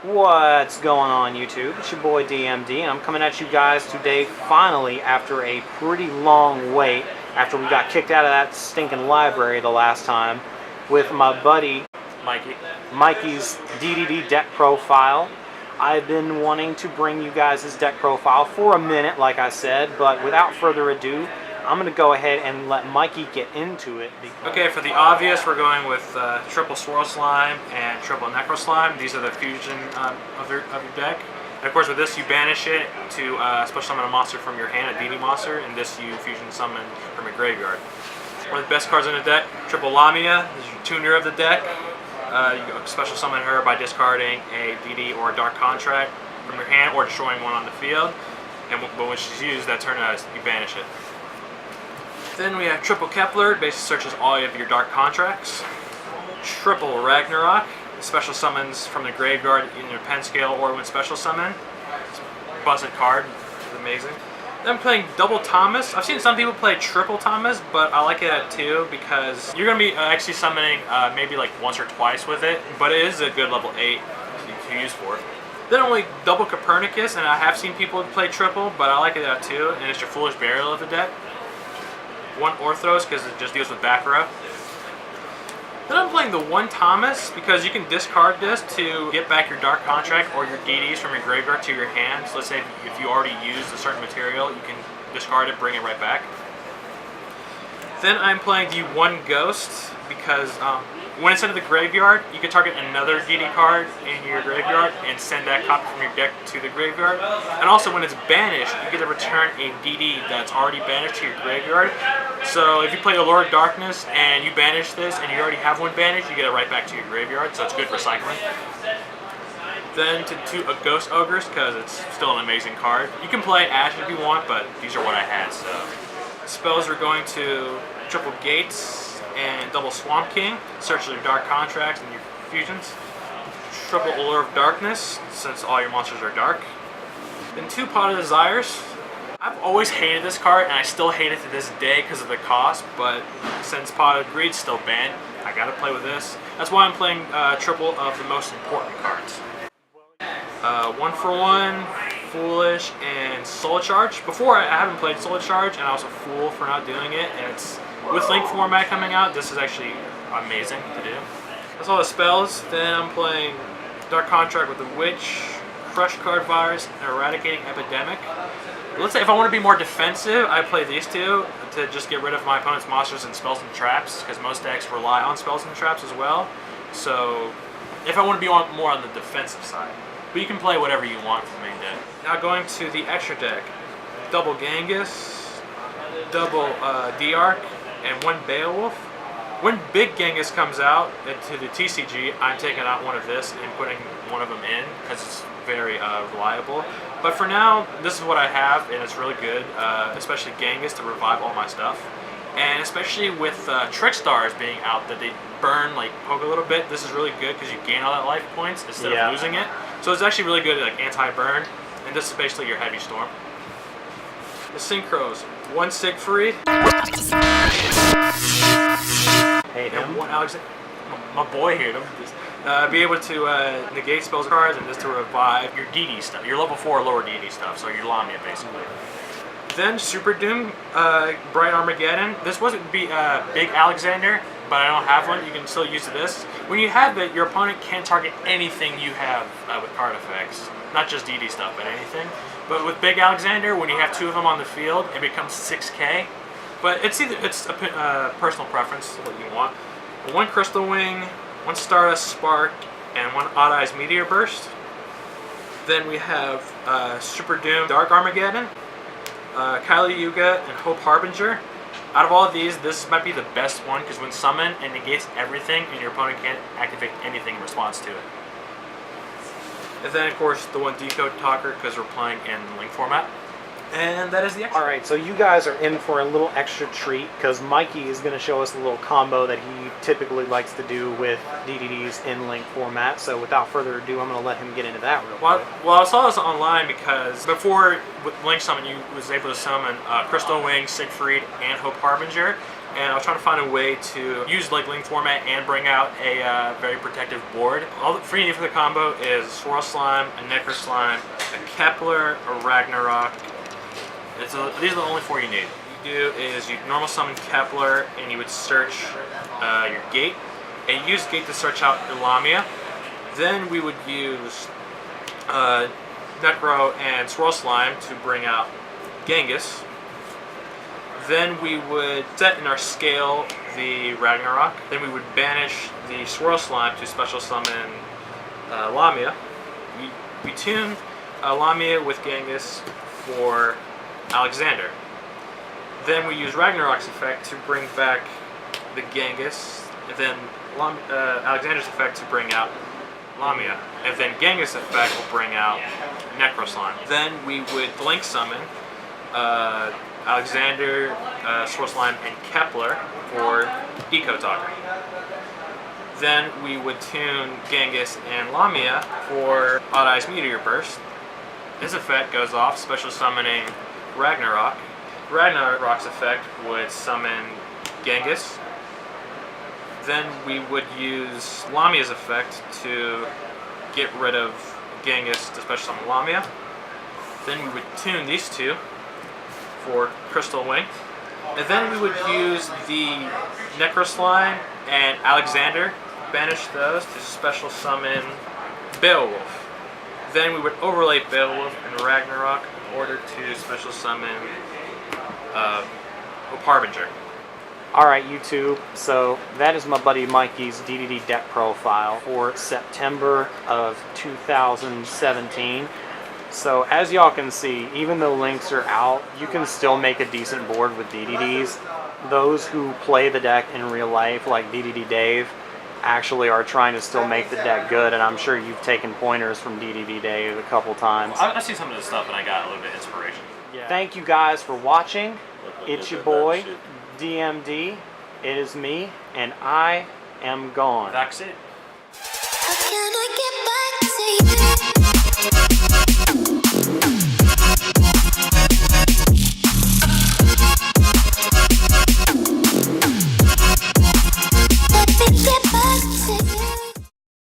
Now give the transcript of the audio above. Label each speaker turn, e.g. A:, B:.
A: What's going on YouTube? It's your boy DMD and I'm coming at you guys today finally after a pretty long wait after we got kicked out of that stinking library the last time with my buddy Mikey's DDD deck profile. I've been wanting to bring you guys his deck profile for a minute like I said, but without further ado I'm going to go ahead and let Mikey get into it.
B: Okay, for the obvious, we're going with triple Swirl Slime and triple Necro Slime. These are the fusion of your deck. And of course, with this, you banish it to special summon a monster from your hand, a DD monster, and this you fusion summon from your graveyard. One of the best cards in the deck, triple Lamia. This is your tuner of the deck. You special summon her by discarding a DD or a Dark Contract from your hand or destroying one on the field. But when she's used, that turn you banish it. Then we have triple Kepler, basically searches all of your Dark Contracts. Triple Ragnarok, special summons from the graveyard in your pen scale or when special summon. It's a buzzed card, it's amazing. Then I'm playing double Thomas. I've seen some people play triple Thomas, but I like it at 2 because you're going to be actually summoning maybe like once or twice with it, but it is a good level 8 to use for it. Then only double Copernicus, and I have seen people play triple, but I like it at 2, and it's your Foolish Burial of the deck. One Orthros because it just deals with back row. Then I'm playing the one Thomas because you can discard this to get back your Dark Contract or your DDs from your graveyard to your hand. So let's say if you already used a certain material, you can discard it, bring it right back. Then I'm playing the one Ghost because when it's into the graveyard, you can target another DD card in your graveyard and send that copy from your deck to the graveyard. And also when it's banished, you get to return a DD that's already banished to your graveyard. So if you play Allure of Darkness and you banish this and you already have one banished, you get it right back to your graveyard, so it's good for cycling. Then to a Ghost Ogres because it's still an amazing card. You can play Ash if you want, but these are what I had. So spells are going to triple Gates and double Swamp King, search your Dark Contracts and your fusions. Triple Allure of Darkness, since all your monsters are dark. Then 2 Pot of Desires. I've always hated this card, and I still hate it to this day because of the cost, but since Pot of Greed's still banned, I gotta play with this. That's why I'm playing triple of the most important cards. 1 for 1, Foolish, and Soul Charge. Before, I haven't played Soul Charge, and I was a fool for not doing it, and it's with Link format coming out, this is actually amazing to do. That's all the spells. Then I'm playing Dark Contract with the Witch, Crush Card Virus, and Eradicating Epidemic. Let's say if I want to be more defensive, I play these 2 to just get rid of my opponent's monsters and spells and traps, because most decks rely on spells and traps as well. So if I want to be more on the defensive side. But you can play whatever you want from the main deck. Now going to the extra deck. Double Genghis, double D-Arc, and 1 Beowulf. When Big Genghis comes out to the TCG, I'm taking out one of this and putting one of them in because it's very reliable. But for now, this is what I have, and it's really good, especially Genghis to revive all my stuff. And especially with Trickstars being out that they burn, like poke a little bit, this is really good because you gain all that life points instead of losing it. So it's actually really good like anti-burn, and this is basically your Heavy Storm. The Synchros, 1 Siegfried.
A: Hate him.
B: 1 Alexander. My boy here. Be able to negate spells and cards, and this to revive your DD stuff, your level 4 or lower DD stuff, so your Lamia basically. Then Super Doom, Bright Armageddon. This wasn't Big Alexander, but I don't have one. You can still use this. When you have it, your opponent can't target anything you have with card effects, not just DD stuff, but anything. But with Big Alexander, when you have 2 of them on the field, it becomes 6k. But it's a personal preference, what you want. 1 Crystal Wing, 1 Stardust Spark, and 1 Odd Eyes Meteor Burst. Then we have Super Doom, Dark Armageddon, Kali Yuga, and Hope Harbinger. Out of all of these, this might be the best one because when summoned, it negates everything, and your opponent can't activate anything in response to it. And then, of course, the 1 Decode Talker because we're playing in Link format. And that is the extra.
A: Alright, so you guys are in for a little extra treat because Mikey is going to show us a little combo that he typically likes to do with DDDs in Link format. So without further ado, I'm going to let him get into that real quick.
B: Well, I saw this online because before with Link Summon, you was able to summon Crystal Wing, Siegfried, and Hope Harbinger. And I was trying to find a way to use like Link format and bring out a very protective board. All that you need for the combo is a Swirl Slime, a Necro Slime, a Kepler, a Ragnarok. These are the only 4 you need. What you do is you normal summon Kepler and you would search your gate. And you use gate to search out your Lamia. Then we would use Necro and Swirl Slime to bring out Genghis. Then we would set in our scale the Ragnarok. Then we would banish the Swirl Slime to special summon Lamia. We tune Lamia with Genghis for Alexander. Then we use Ragnarok's effect to bring back the Genghis. And then Alexander's effect to bring out Lamia. And then Genghis' effect will bring out Necro Slime. Then we would Blink Summon Alexander, Swirl Slime, and Kepler for Eco Talker. Then we would tune Genghis and Lamia for Odd Eyes Meteor Burst. His effect goes off, special summoning Ragnarok. Ragnarok's effect would summon Genghis. Then we would use Lamia's effect to get rid of Genghis to special summon Lamia. Then we would tune these two for Crystal Wing. And then we would use the Necro Slime and Alexander, banish those to special summon Beowulf. Then we would overlay Beowulf and Ragnarok in order to special summon Hope Harbinger.
A: Alright YouTube, so that is my buddy Mikey's DDD deck profile for September of 2017. So as y'all can see, even though links are out, you can still make a decent board with DDDs. Those who play the deck in real life, like DDD Dave, actually are trying to still make the deck good, and I'm sure you've taken pointers from DDD Dave a couple times.
B: I've seen some of this stuff and I got a little bit of inspiration.
A: Yeah. Thank you guys for watching. It's your boy, DMD. It is me, and I am gone.
B: That's it.
C: How can I get back to you?